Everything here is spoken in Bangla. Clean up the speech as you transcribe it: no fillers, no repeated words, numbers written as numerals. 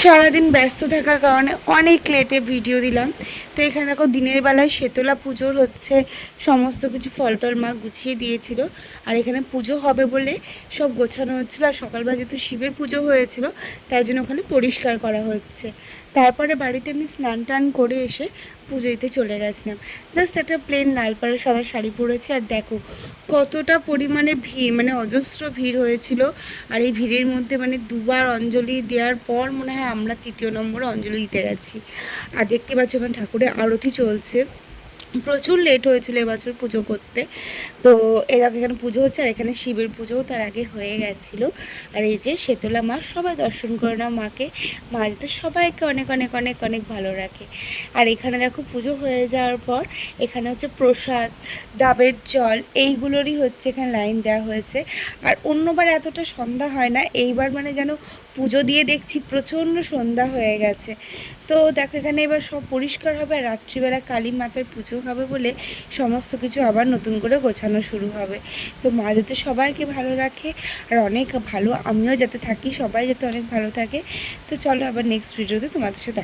সারাদিন ব্যস্ত থাকার কারণে অনেক লেটে ভিডিও দিলাম। তো এখানে দেখো দিনের বেলায় শেতলা পুজোর হচ্ছে সমস্ত কিছু ফল টল মা গুছিয়ে দিয়েছিল। আর এখানে পুজো হবে বলে সব গোছানো হচ্ছিলো। আর সকালবেলা যেহেতু শিবের পুজো হয়েছিল তাই জন্য ওখানে পরিষ্কার করা হচ্ছে। তারপরে বাড়িতে আমি স্নান টান করে এসে পুজো দিতে চলে গেছিলাম। জাস্ট একটা প্লেন লাল পাড়ের সাদা শাড়ি পরেছি। আর দেখো কতটা পরিমাণে ভিড়, মানে অজস্র ভিড় হয়েছিল। আর এই ভিড়ের মধ্যে মানে দুবার অঞ্জলি দেওয়ার পর মনে হয় আমরা তৃতীয় নম্বরে অঞ্জলি দিতে গেছি। আর দেখতে পাচ্ছি ওখানে ঠাকুরের আরতি চলছে। প্রচুর লেট হয়েছিল এবছর পুজো করতে। তো এরকম এখানে পুজো হচ্ছে, আর এখানে শিবের পুজোও তার আগে হয়ে গেছিলো। আর এই যে শেতলা মা, সবাই দর্শন করে না মাকে। মা যাতে সবাইকে অনেক অনেক অনেক অনেক ভালো রাখে। আর এখানে দেখো পুজো হয়ে যাওয়ার পর এখানে হচ্ছে প্রসাদ, ডাবের জল, এইগুলোরই হচ্ছে এখানে লাইন দেওয়া হয়েছে। আর অন্যবার এতটা সন্ধ্যা হয় না, এইবার মানে যেন পুজো দিয়ে দেখছি প্রচণ্ড সন্ধ্যা হয়ে গেছে। তো দেখো এখানে এবার সব পরিষ্কার হবে। আর রাত্রিবেলা কালী মাতার পুজো হবে বলে সমস্ত কিছু আবার নতুন করে গোছানো শুরু হবে। তো মা যাতে সবাইকে ভালো রাখে আর অনেক ভালো আমিও যাতে থাকি, সবাই যাতে অনেক ভালো থাকে। তো চলো আবার নেক্সট ভিডিওতে তোমাদের সাথে